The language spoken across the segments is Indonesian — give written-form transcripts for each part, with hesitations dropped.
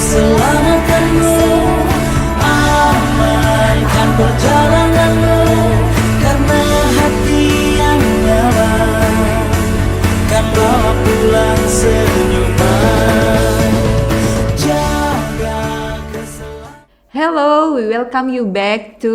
keselamatanmu, amankan perjalananmu, karena hati yang nyaman kan bawa pulang senyuman. Jaga keselamatan. Hello, we welcome you back to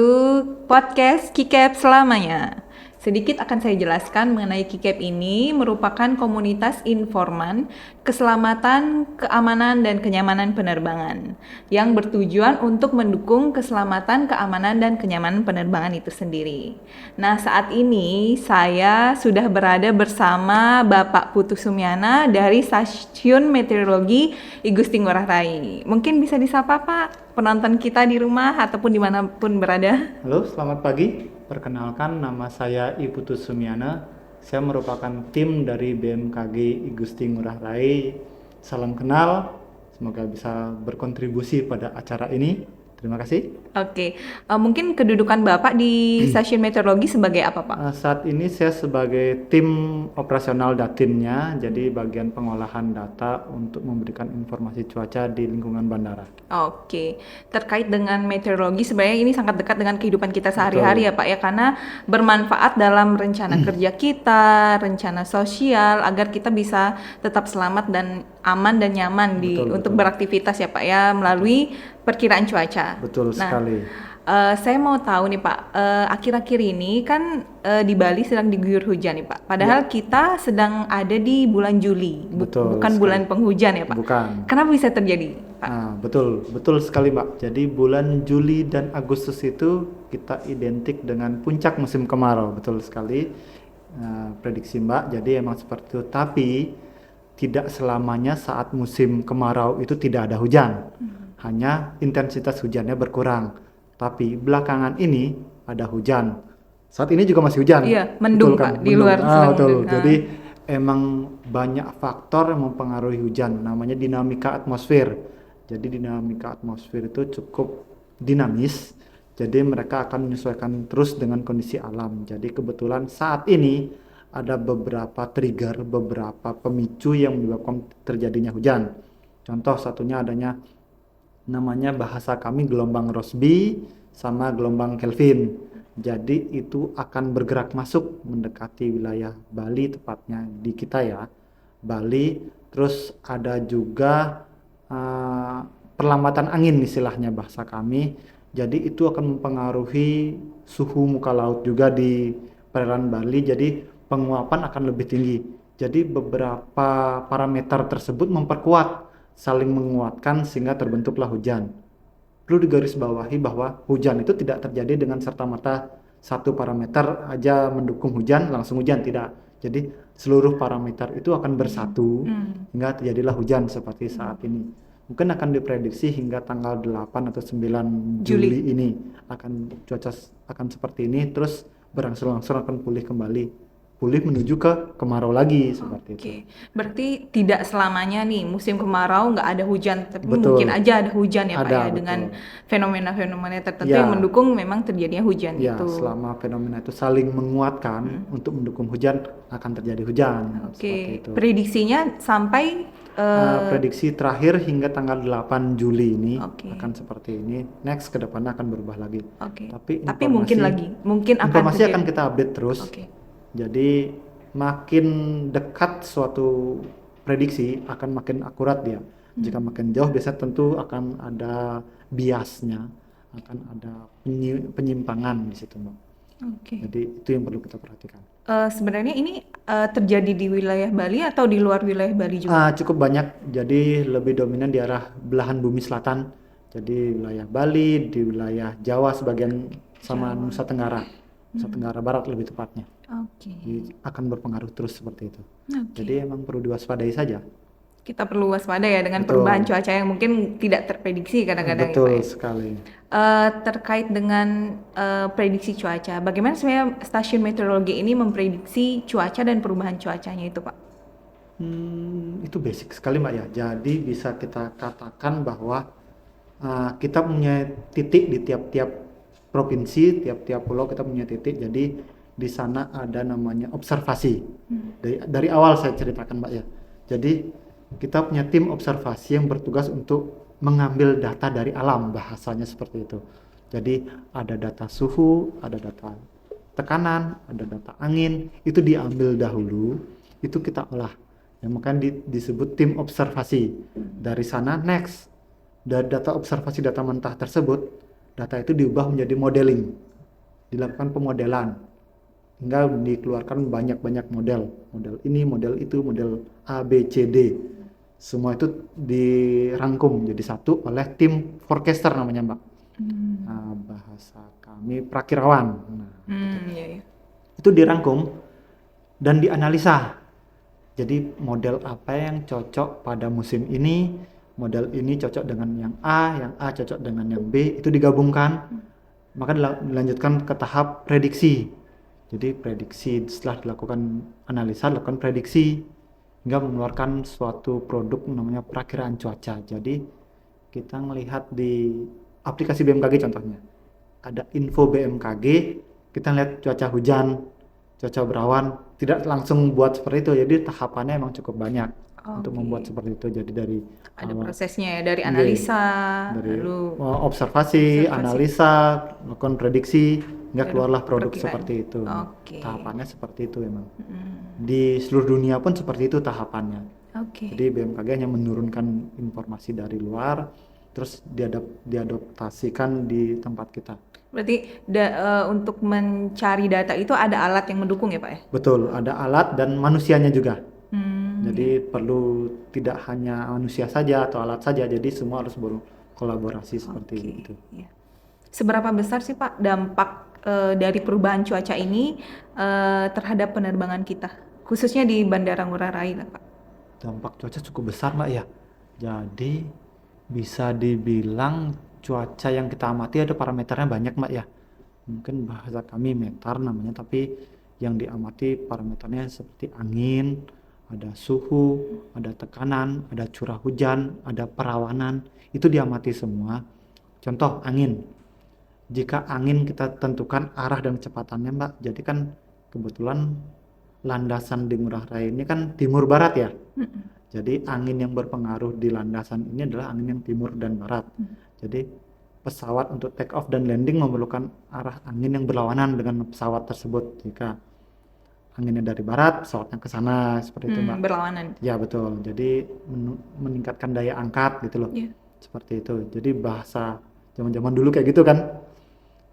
podcast KICAP selamanya. Sedikit akan saya jelaskan mengenai KICAP ini merupakan komunitas informan keselamatan, keamanan, dan kenyamanan penerbangan yang bertujuan untuk mendukung keselamatan, keamanan, dan kenyamanan penerbangan itu sendiri. Nah, saat ini saya sudah berada bersama Bapak Putu Sumiana dari Stasiun Meteorologi I Gusti Ngurah Rai. Mungkin bisa disapa Pak penonton kita di rumah ataupun dimanapun berada. Halo, selamat pagi. Perkenalkan, nama saya I Putu Sumiana. Saya merupakan tim dari BMKG I Gusti Ngurah Rai. Salam kenal, semoga bisa berkontribusi pada acara ini. Terima kasih. Oke, mungkin kedudukan Bapak di Stasiun Meteorologi sebagai apa Pak? Saat ini saya sebagai tim operasional Datimnya, jadi bagian pengolahan data untuk memberikan informasi cuaca di lingkungan bandara. Oke, terkait dengan meteorologi sebenarnya ini sangat dekat dengan kehidupan kita sehari-hari ya Pak ya, karena bermanfaat dalam rencana kerja kita, rencana sosial agar kita bisa tetap selamat dan aman dan nyaman untuk beraktivitas ya Pak ya melalui perkiraan cuaca. Betul sekali. Saya mau tahu nih Pak, akhir-akhir ini kan di Bali sedang diguyur hujan nih Pak. Padahal kita sedang ada di bulan Juli, bukan sekali. bulan penghujan ya Pak. Bukan. Kenapa bisa terjadi Pak? Nah, betul sekali Mbak. Jadi bulan Juli dan Agustus itu kita identik dengan puncak musim kemarau, betul sekali. Prediksi Mbak. Jadi emang seperti itu. Tapi tidak selamanya saat musim kemarau itu tidak ada hujan. Hanya intensitas hujannya berkurang. Tapi belakangan ini ada hujan. Saat ini juga masih hujan. Iya, mendung betul, kan? Pak, di luar sedang betul. mendung. Jadi emang banyak faktor yang mempengaruhi hujan. Namanya dinamika atmosfer. Jadi dinamika atmosfer itu cukup dinamis. Jadi mereka akan menyesuaikan terus dengan kondisi alam. Jadi kebetulan saat ini ada beberapa trigger, beberapa pemicu yang menyebabkan terjadinya hujan. Contoh satunya adanya namanya bahasa kami gelombang Rossby sama gelombang Kelvin. Jadi itu akan bergerak masuk mendekati wilayah Bali, tepatnya di kita ya, Bali. Terus ada juga perlambatan angin istilahnya bahasa kami. Jadi itu akan mempengaruhi suhu muka laut juga di perairan Bali. Jadi penguapan akan lebih tinggi. Jadi beberapa parameter tersebut memperkuat, saling menguatkan sehingga terbentuklah hujan. Perlu digarisbawahi bahwa hujan itu tidak terjadi dengan serta-merta satu parameter aja mendukung hujan, langsung hujan, tidak. Jadi seluruh parameter itu akan bersatu hingga terjadilah hujan seperti saat ini. Mungkin akan diprediksi hingga tanggal 8 atau 9 Juli ini akan cuaca akan seperti ini, terus berangsur-angsur akan pulih kembali. Pulih menuju ke kemarau lagi seperti itu. Berarti tidak selamanya nih musim kemarau nggak ada hujan, tapi Betul. mungkin aja ada hujan ya Pak ya, Betul. dengan fenomena-fenomena tertentu Ya. yang mendukung memang terjadinya hujan Ya, itu. selama fenomena itu saling menguatkan untuk mendukung hujan, akan terjadi hujan. Seperti itu. Prediksinya sampai Prediksi terakhir hingga tanggal 8 Juli ini Oke. akan seperti ini. Next ke depannya akan berubah lagi. Tapi mungkin akan informasi terjadi. akan kita update terus. Oke. Jadi makin dekat suatu prediksi akan makin akurat dia. Jika makin jauh biasanya tentu akan ada biasnya, akan ada penyimpangan di situ, Mbak. Oke. Jadi itu yang perlu kita perhatikan. Sebenarnya ini terjadi di wilayah Bali atau di luar wilayah Bali juga? Cukup banyak, jadi lebih dominan di arah belahan bumi selatan. Jadi wilayah Bali, di wilayah Jawa sebagian sama Nusa Tenggara. Nusa Tenggara Barat lebih tepatnya. Jadi akan berpengaruh terus seperti itu. Jadi emang perlu diwaspadai saja. Kita perlu waspada ya dengan Betul. perubahan cuaca yang mungkin tidak terprediksi kadang-kadang. Betul ya, Pak, ya. sekali. Terkait dengan prediksi cuaca, bagaimana sebenarnya stasiun meteorologi ini memprediksi cuaca dan perubahan cuacanya itu Pak? Itu basic sekali Mbak ya. Jadi bisa kita katakan bahwa kita punya titik di tiap-tiap provinsi, tiap-tiap pulau kita punya titik. Jadi di sana ada namanya observasi. Dari awal saya ceritakan Mbak ya. Jadi kita punya tim observasi yang bertugas untuk mengambil data dari alam, bahasanya seperti itu. Jadi ada data suhu, ada data tekanan, ada data angin, itu diambil dahulu, itu kita olah. Ya, makanya disebut tim observasi. Dari sana next, dari data observasi data mentah tersebut, data itu diubah menjadi modeling, dilakukan pemodelan, hingga dikeluarkan banyak-banyak model ini, model itu, model A, B, C, D. Semua itu dirangkum jadi satu oleh tim forecaster namanya, Mbak. Nah, bahasa kami prakirawan. Nah, Iya, iya. itu dirangkum dan dianalisa. Jadi model apa yang cocok pada musim ini, model ini cocok dengan yang A cocok dengan yang B, itu digabungkan, maka dilanjutkan ke tahap prediksi. Jadi prediksi, setelah dilakukan analisa, lakukan prediksi hingga mengeluarkan suatu produk namanya perakiraan cuaca. Jadi kita melihat di aplikasi BMKG contohnya, ada info BMKG, kita lihat cuaca hujan, cuaca berawan, tidak langsung buat seperti itu. Jadi tahapannya emang cukup banyak untuk membuat seperti itu. Jadi dari Ada awal- prosesnya ya, dari Iya, analisa, dari lalu observasi, analisa, melakukan prediksi, hingga Baru keluarlah produk perkiraan. seperti itu. Oke. Tahapannya seperti itu emang. Di seluruh dunia pun seperti itu tahapannya. Oke. Jadi BMKG hanya menurunkan informasi dari luar, terus diadaptasikan di tempat kita. Berarti untuk mencari data itu ada alat yang mendukung ya Pak ya? Betul, ada alat dan manusianya juga. Hmm, Jadi perlu tidak hanya manusia saja atau alat saja, jadi semua harus berkolaborasi seperti oke, itu. iya. Seberapa besar sih Pak dampak dari perubahan cuaca ini terhadap penerbangan kita, khususnya di Bandara Ngurah Rai lah Pak? Dampak cuaca cukup besar, Mbak, ya. Jadi bisa dibilang cuaca yang kita amati ada parameternya banyak, Mbak, ya. Mungkin bahasa kami meter namanya, tapi yang diamati parameternya seperti angin, ada suhu, ada tekanan, ada curah hujan, ada perawanan, itu diamati semua. Contoh angin. Jika angin kita tentukan arah dan kecepatannya, Mbak. Jadi kan kebetulan landasan di Ngurah Rai ini kan timur barat ya. Jadi angin yang berpengaruh di landasan ini adalah angin yang timur dan barat. Jadi pesawat untuk take off dan landing memerlukan arah angin yang berlawanan dengan pesawat tersebut. Jika anginnya dari barat, pesawatnya ke sana seperti itu, Mbak. Berlawanan. Ya betul. Jadi meningkatkan daya angkat gitu loh. Iya. Seperti itu. Jadi bahasa zaman-zaman dulu kayak gitu kan.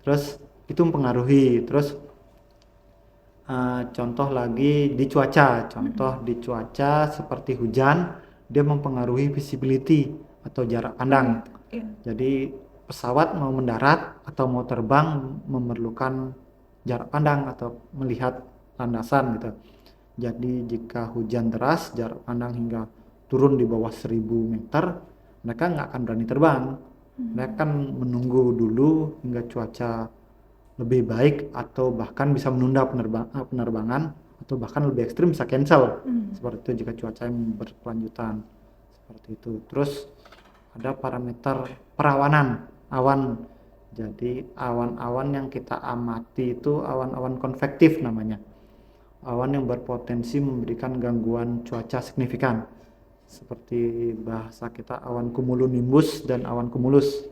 Terus itu mempengaruhi. Terus contoh lagi di cuaca. Contoh di cuaca seperti hujan, dia mempengaruhi visibility atau jarak pandang. Iya. Jadi pesawat mau mendarat atau mau terbang memerlukan jarak pandang atau melihat landasan gitu. Jadi jika hujan deras, jarak pandang hingga turun di bawah 1000 meter, mereka nggak akan berani terbang. Mereka kan menunggu dulu hingga cuaca lebih baik atau bahkan bisa menunda penerbangan atau bahkan lebih ekstrim bisa cancel. Seperti itu jika cuaca yang berkelanjutan. Seperti itu. Terus ada parameter perawanan awan. Jadi awan-awan yang kita amati itu awan-awan konvektif namanya. Awan yang berpotensi memberikan gangguan cuaca signifikan. Seperti bahasa kita awan cumulonimbus dan awan cumulus.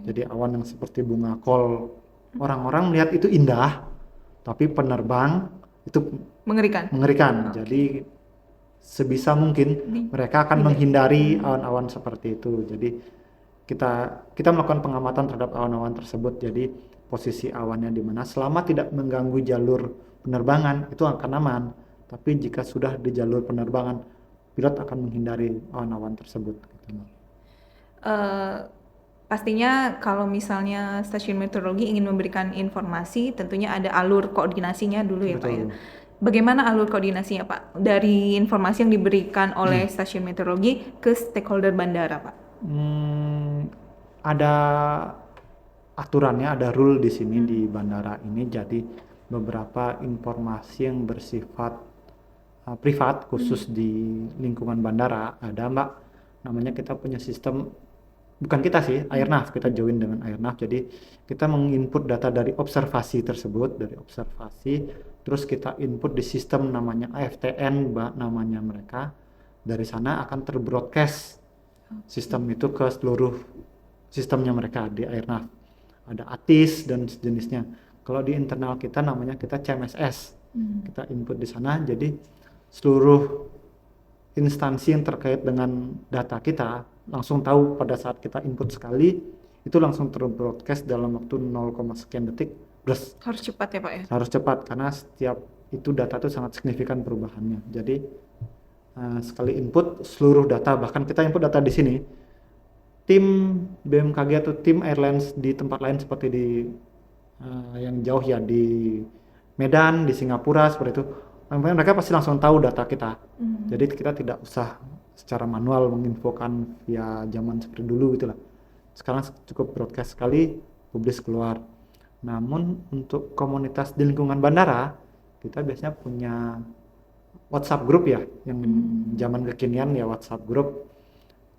Jadi awan yang seperti bunga kol. Orang-orang melihat itu indah, tapi penerbang itu mengerikan. Jadi sebisa mungkin mereka akan menghindari awan-awan seperti itu. Jadi kita melakukan pengamatan terhadap awan-awan tersebut. Jadi posisi awannya di mana selama tidak mengganggu jalur penerbangan itu akan aman. Tapi jika sudah di jalur penerbangan, pilot akan menghindari awan-awan tersebut. Pastinya kalau misalnya stasiun meteorologi ingin memberikan informasi, tentunya ada alur koordinasinya dulu ya Pak ya. Betul. Bagaimana alur koordinasinya Pak dari informasi yang diberikan oleh stasiun meteorologi ke stakeholder bandara Pak? Ada aturannya, ada rule di sini di bandara ini. Jadi beberapa informasi yang bersifat privat khusus di lingkungan bandara ada, Mbak. Namanya kita punya sistem, bukan kita sih, Airnav, kita join dengan Airnav. Jadi kita menginput data dari observasi tersebut, terus kita input di sistem namanya AFTN, Mbak, namanya mereka. Dari sana akan terbroadcast sistem itu ke seluruh sistemnya mereka di Airnav. Ada ATIS dan sejenisnya. Kalau di internal kita namanya kita CMSS. Kita input di sana, jadi seluruh instansi yang terkait dengan data kita langsung tahu pada saat kita input sekali, itu langsung terbroadcast dalam waktu 0, sekian detik. Harus cepat ya Pak ya? Harus cepat karena setiap itu data itu sangat signifikan perubahannya. Jadi sekali input seluruh data, bahkan kita input data di sini, tim BMKG atau tim airlines di tempat lain seperti di yang jauh ya, di Medan, di Singapura seperti itu, mereka pasti langsung tahu data kita. Jadi kita tidak usah secara manual menginfokan via zaman seperti dulu gitulah. Sekarang cukup broadcast sekali, publis keluar. Namun untuk komunitas di lingkungan bandara, kita biasanya punya WhatsApp group ya, yang zaman kekinian ya WhatsApp group.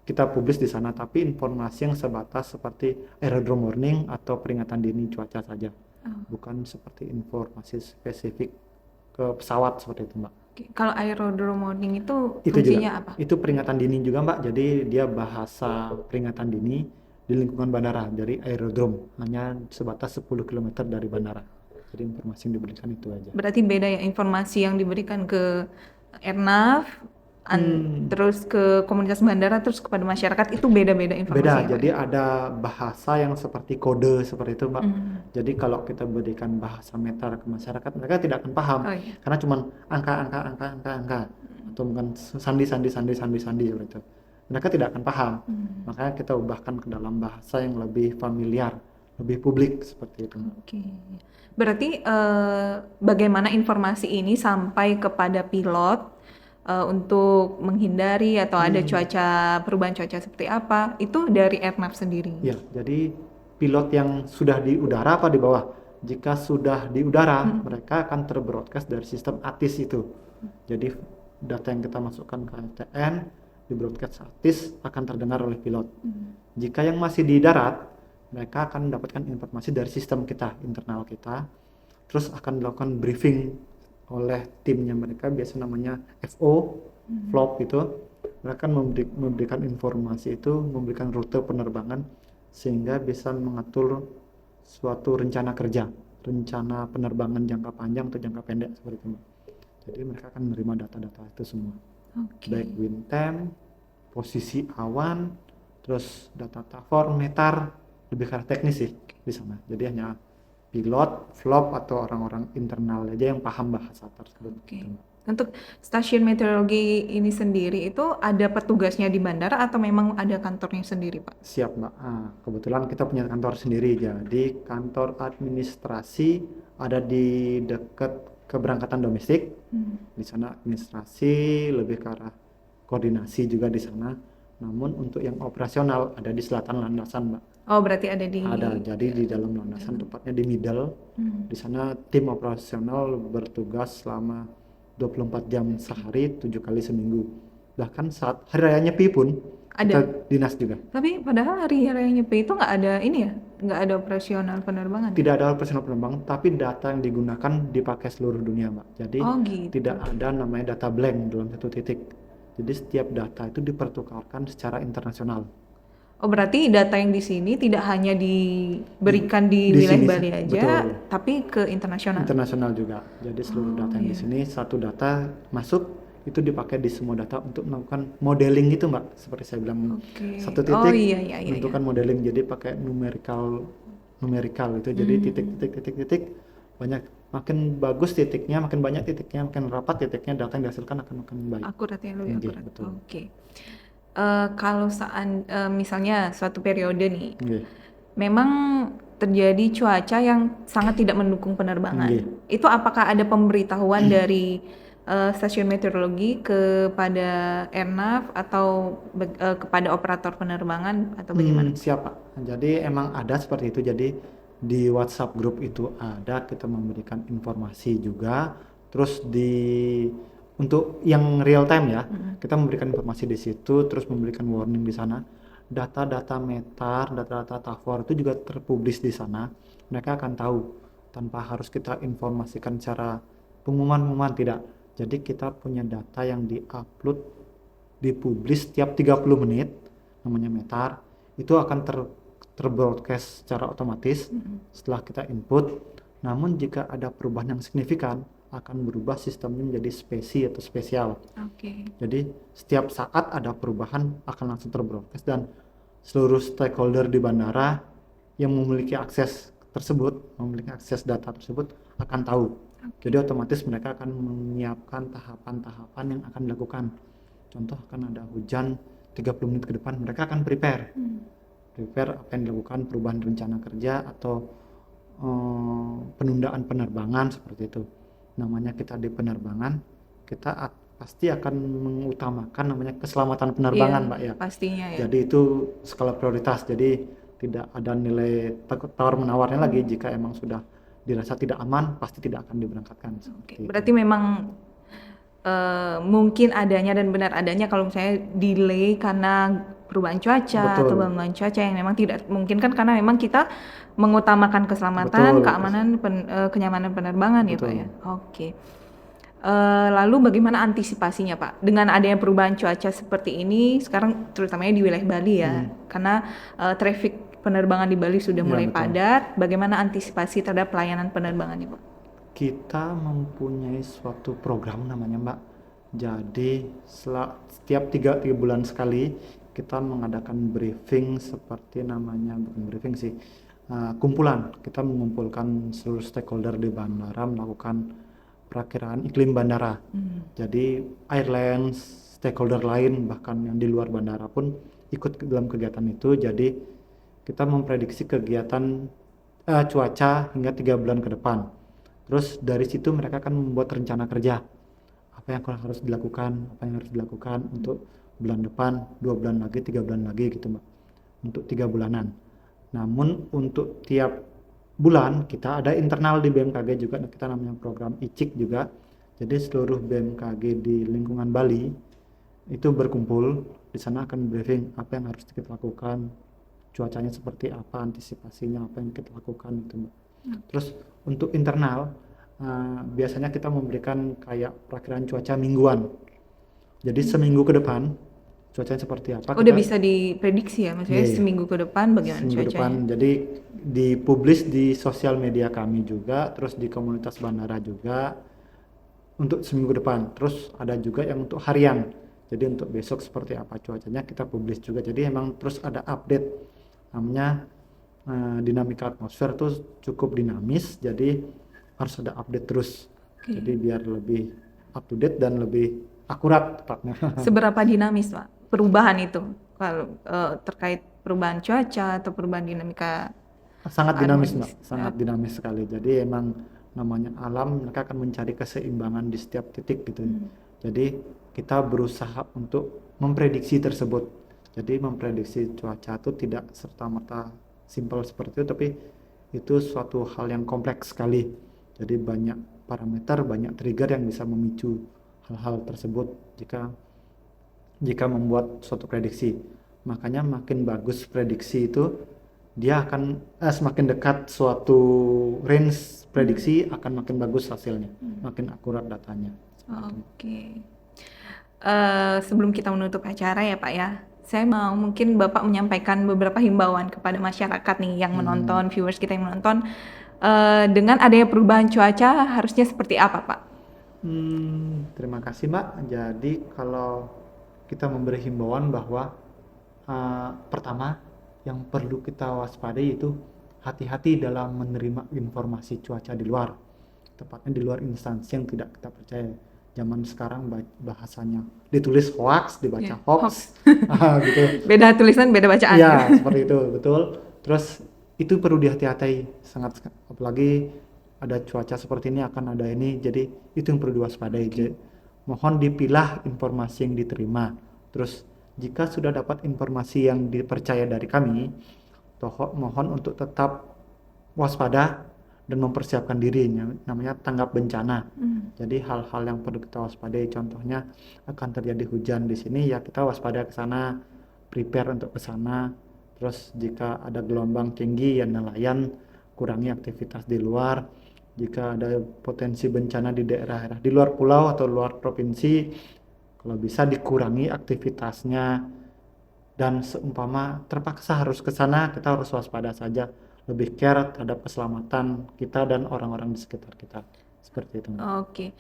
Kita publis di sana, tapi informasi yang sebatas seperti aerodrome warning atau peringatan dini cuaca saja. Bukan seperti informasi spesifik ke pesawat seperti itu, Mbak. Oke. Kalau aerodrome warning itu Itu fungsinya juga, apa? itu peringatan dini juga, Mbak. Jadi dia bahasa peringatan dini di lingkungan bandara. Jadi aerodrome hanya sebatas 10 km dari bandara. Jadi informasi yang diberikan itu aja. Berarti beda ya informasi yang diberikan ke Airnav, terus ke komunitas bandara, terus kepada masyarakat, itu beda-beda Beda, informasinya Pak jadi ya? ada bahasa yang seperti kode seperti itu, Mbak. Jadi kalau kita berikan bahasa meter ke masyarakat, mereka tidak akan paham. Oh iya. Karena cuman angka atau bukan sandi seperti itu. Mereka tidak akan paham. Makanya kita ubahkan ke dalam bahasa yang lebih familiar, lebih publik seperti itu, Mbak. Oke. Berarti bagaimana informasi ini sampai kepada pilot untuk menghindari atau ada perubahan cuaca seperti apa, itu dari Airnav sendiri? Ya, jadi pilot yang sudah di udara apa di bawah? Jika sudah di udara, mereka akan terbroadcast dari sistem ATIS itu. Jadi data yang kita masukkan ke ATN, di broadcast ATIS akan terdengar oleh pilot. Jika yang masih di darat, mereka akan mendapatkan informasi dari sistem kita, internal kita, terus akan dilakukan briefing oleh timnya mereka, biasa namanya FO, flop itu. Mereka akan memberikan informasi itu, memberikan rute penerbangan, sehingga bisa mengatur suatu rencana kerja, rencana penerbangan jangka panjang atau jangka pendek seperti itu. Jadi mereka akan menerima data-data itu semua. Baik wind time, posisi awan, terus data TAFOR, METAR, lebih ke arah teknis sih di sana. Jadi hanya pilot, flop atau orang-orang internal aja yang paham bahasa tersebut. Oke. Gitu. Untuk stasiun meteorologi ini sendiri itu ada petugasnya di bandara atau memang ada kantornya sendiri, Pak? Siap, Mbak. Kebetulan kita punya kantor sendiri, jadi kantor administrasi ada di dekat keberangkatan domestik. Di sana administrasi, lebih ke arah koordinasi juga di sana. Namun untuk yang operasional ada di selatan landasan, Mbak. Oh, berarti ada di... Ada, jadi di dalam landasan, tepatnya di middle. Di sana tim operasional bertugas selama 24 jam sehari, 7 kali seminggu. Bahkan saat hari raya Nyepi pun kita Ada. dinas juga. Tapi padahal hari raya Nyepi itu nggak ada ini ya, nggak ada operasional penerbangan. Tidak ada operasional penerbangan, tapi data yang digunakan dipakai seluruh dunia, Mbak. Jadi Oh gitu. tidak ada namanya data blank dalam satu titik. Jadi setiap data itu dipertukarkan secara internasional. Oh, berarti data yang di sini tidak hanya diberikan di Di wilayah sini, Bali aja, betul. tapi ke internasional. Internasional juga. Jadi seluruh data yang di sini, satu data masuk itu dipakai di semua data untuk melakukan modeling itu, Mbak. Seperti saya bilang, Oke. satu Oh titik iya. menentukan modeling. Jadi pakai numerical itu. Jadi titik banyak, makin bagus titiknya, makin banyak titiknya, makin rapat titiknya, data yang dihasilkan akan makin baik. Akurat ya, lebih Oke, akurat. betul. Oke. Kalau misalnya suatu periode nih, Oke. memang terjadi cuaca yang sangat tidak mendukung penerbangan. Oke. Itu apakah ada pemberitahuan dari stasiun meteorologi kepada Airnav atau kepada operator penerbangan atau bagaimana? Siap, Pak. Jadi emang ada seperti itu. Jadi di WhatsApp grup itu ada, kita memberikan informasi juga. Terus untuk yang real time ya, kita memberikan informasi di situ, terus memberikan warning di sana. Data-data METAR, data-data TAFOR itu juga terpublis di sana. Mereka akan tahu tanpa harus kita informasikan secara pengumuman tidak. Jadi kita punya data yang diupload, dipublis setiap 30 menit. namanya metar, itu akan terbroadcast secara otomatis setelah kita input. Namun jika ada perubahan yang signifikan, akan berubah sistemnya menjadi spesial. Oke. Jadi setiap saat ada perubahan akan langsung terbroadcast, dan seluruh stakeholder di bandara yang memiliki akses data tersebut akan tahu. Jadi otomatis mereka akan menyiapkan tahapan-tahapan yang akan dilakukan. Contoh, akan ada hujan 30 menit ke depan, mereka akan prepare apa yang dilakukan, perubahan rencana kerja atau penundaan penerbangan seperti itu. Namanya kita di penerbangan, kita pasti akan mengutamakan namanya keselamatan penerbangan, Iya, Mbak ya. pastinya ya. Jadi itu skala prioritas. Jadi tidak ada nilai tawar menawarnya lagi. Jika emang sudah dirasa tidak aman, pasti tidak akan diberangkatkan. Oke, Seperti itu. berarti memang mungkin adanya dan benar adanya kalau misalnya delay karena perubahan cuaca Betul. atau gangguan cuaca yang memang tidak mungkin, kan karena memang kita mengutamakan keselamatan, Betul. keamanan, kenyamanan penerbangan ya Pak Betul. ya. Oke. Lalu bagaimana antisipasinya Pak? Dengan adanya perubahan cuaca seperti ini, sekarang terutamanya di wilayah Bali ya, karena traffic penerbangan di Bali sudah Ya, mulai betul. padat. Bagaimana antisipasi terhadap pelayanan penerbangan ini Pak? Kita mempunyai suatu program namanya, Mbak. Jadi setiap tiga bulan sekali kita mengadakan briefing, seperti namanya, bukan briefing sih, kumpulan. Kita mengumpulkan seluruh stakeholder di bandara melakukan perakiraan iklim bandara. Jadi airlines, stakeholder lain, bahkan yang di luar bandara pun ikut dalam kegiatan itu. Jadi kita memprediksi kegiatan cuaca hingga 3 bulan ke depan. Terus dari situ mereka akan membuat rencana kerja, apa yang harus dilakukan untuk bulan depan, 2 bulan lagi, 3 bulan lagi gitu, Mbak, untuk 3 bulanan. Namun untuk tiap bulan kita ada internal di BMKG juga, kita namanya program ICIK juga. Jadi seluruh BMKG di lingkungan Bali itu berkumpul, di sana akan briefing apa yang harus kita lakukan, cuacanya seperti apa, antisipasinya apa yang kita lakukan itu, Mbak. Terus untuk internal biasanya kita memberikan kayak perakiraan cuaca mingguan. Jadi seminggu ke depan cuacanya seperti apa, Udah bisa diprediksi ya, maksudnya Iya. seminggu ke depan bagaimana seminggu depan. cuacanya? Jadi dipublish di sosial media kami juga, terus di komunitas bandara juga untuk seminggu depan. Terus ada juga yang untuk harian. Jadi untuk besok seperti apa cuacanya kita publish juga. Jadi emang terus ada update, namanya dinamika atmosfer tuh cukup dinamis, jadi harus ada update terus. Jadi biar lebih up to date dan lebih akurat tepatnya. Seberapa dinamis Pak perubahan itu kalau terkait perubahan cuaca atau perubahan dinamika? Sangat dinamis, Mbak, Harmonis. sangat dinamis sekali. Jadi emang namanya alam, mereka akan mencari keseimbangan di setiap titik gitu. Jadi kita berusaha untuk memprediksi tersebut. Jadi memprediksi cuaca itu tidak serta-merta simpel seperti itu, tapi itu suatu hal yang kompleks sekali. Jadi banyak parameter, banyak trigger yang bisa memicu hal-hal tersebut jika membuat suatu prediksi. Makanya makin bagus prediksi itu, dia akan semakin dekat suatu range prediksi akan makin bagus hasilnya, makin akurat datanya. Oke. Sebelum kita menutup acara ya Pak ya, saya mau mungkin Bapak menyampaikan beberapa himbauan kepada masyarakat nih yang menonton, viewers kita yang menonton, dengan adanya perubahan cuaca harusnya seperti apa Pak? Terima kasih, Mbak. Jadi kalau kita memberi himbauan bahwa pertama yang perlu kita waspadai itu hati-hati dalam menerima informasi cuaca di luar, tepatnya di luar instansi yang tidak kita percaya. Zaman sekarang bahasanya ditulis hoax, dibaca Ya, hoax, gitu. Beda tulisan, beda bacaan. Ya, seperti itu, betul. Terus itu perlu dihati-hati sangat, apalagi ada cuaca seperti ini, akan ada ini, jadi itu yang perlu diwaspadai. Jadi, mohon dipilah informasi yang diterima. Terus jika sudah dapat informasi yang dipercaya dari kami, mohon untuk tetap waspada dan mempersiapkan diri, namanya tanggap bencana. Jadi hal-hal yang perlu kita waspadai, contohnya akan terjadi hujan di sini, ya kita waspada ke sana, prepare untuk ke sana. Terus jika ada gelombang tinggi, ya nelayan kurangi aktivitas di luar. Jika ada potensi bencana di daerah-daerah di luar pulau atau luar provinsi, kalau bisa dikurangi aktivitasnya. dan seumpama terpaksa harus ke sana, kita harus waspada saja, lebih care terhadap keselamatan kita dan orang-orang di sekitar kita. Seperti itu. Oke.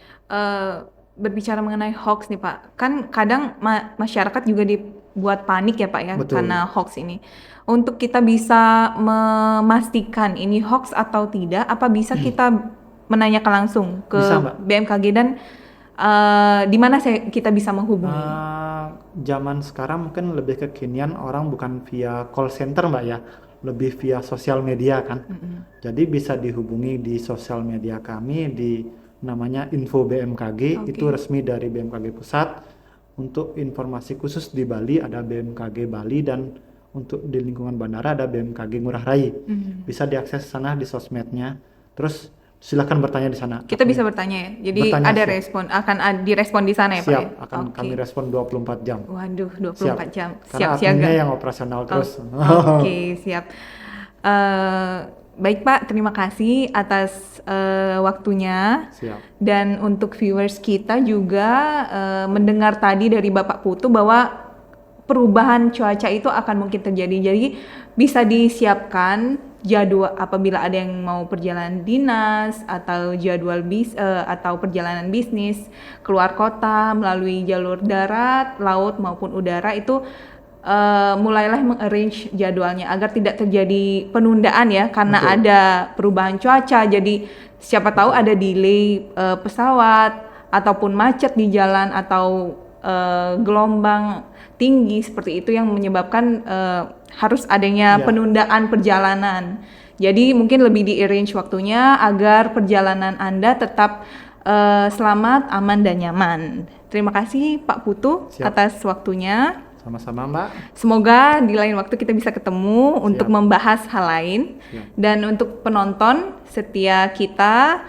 Berbicara mengenai hoax nih Pak, kan kadang masyarakat juga dibuat panik ya Pak ya Betul. karena hoax ini. Untuk kita bisa memastikan ini hoax atau tidak, apa bisa kita menanyakan langsung ke Bisa, Mbak. BMKG dan di mana kita bisa menghubungi? Zaman sekarang mungkin lebih kekinian, orang bukan via call center Mbak ya, lebih via sosial media kan. Jadi bisa dihubungi di sosial media kami di namanya Info BMKG, Oke. itu resmi dari BMKG Pusat. Untuk informasi khusus di Bali ada BMKG Bali, dan untuk di lingkungan bandara ada BMKG Ngurah Rai. Bisa diakses sana di sosmednya. Terus silakan bertanya di sana. Kita bisa bertanya ya. Jadi Bertanya, ada siap. respon, akan direspon di sana ya Pak Siap, ya? akan Oke. kami respon 24 jam. Waduh, 24 Siap. jam. Karena Siap siaga. adminnya yang operasional terus. Oke, siap. Baik Pak, terima kasih atas waktunya. Siap. Dan untuk viewers kita juga mendengar tadi dari Bapak Putu bahwa perubahan cuaca itu akan mungkin terjadi. Jadi bisa disiapkan jadwal apabila ada yang mau perjalanan dinas atau jadwal atau perjalanan bisnis keluar kota melalui jalur darat, laut maupun udara itu mulailah mengarrange jadwalnya agar tidak terjadi penundaan ya karena Betul. ada perubahan cuaca. Jadi siapa tahu ada delay pesawat ataupun macet di jalan atau gelombang tinggi seperti itu yang menyebabkan harus adanya Ya. penundaan perjalanan. Jadi mungkin lebih di-arrange waktunya agar perjalanan Anda tetap selamat, aman dan nyaman. Terima kasih Pak Putu Siap. atas waktunya. Sama-sama Mbak. Semoga di lain waktu kita bisa ketemu untuk Siap. membahas hal lain. Siap. Dan untuk penonton setia kita,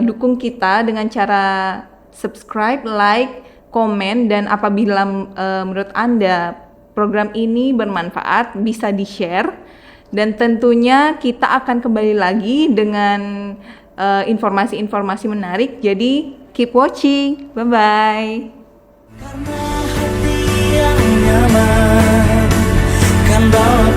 dukung kita dengan cara subscribe, like, komen, dan apabila menurut Anda program ini bermanfaat, bisa di-share. Dan tentunya kita akan kembali lagi dengan informasi-informasi menarik. Jadi keep watching. Bye-bye. Karena hati yang nyaman kan bawa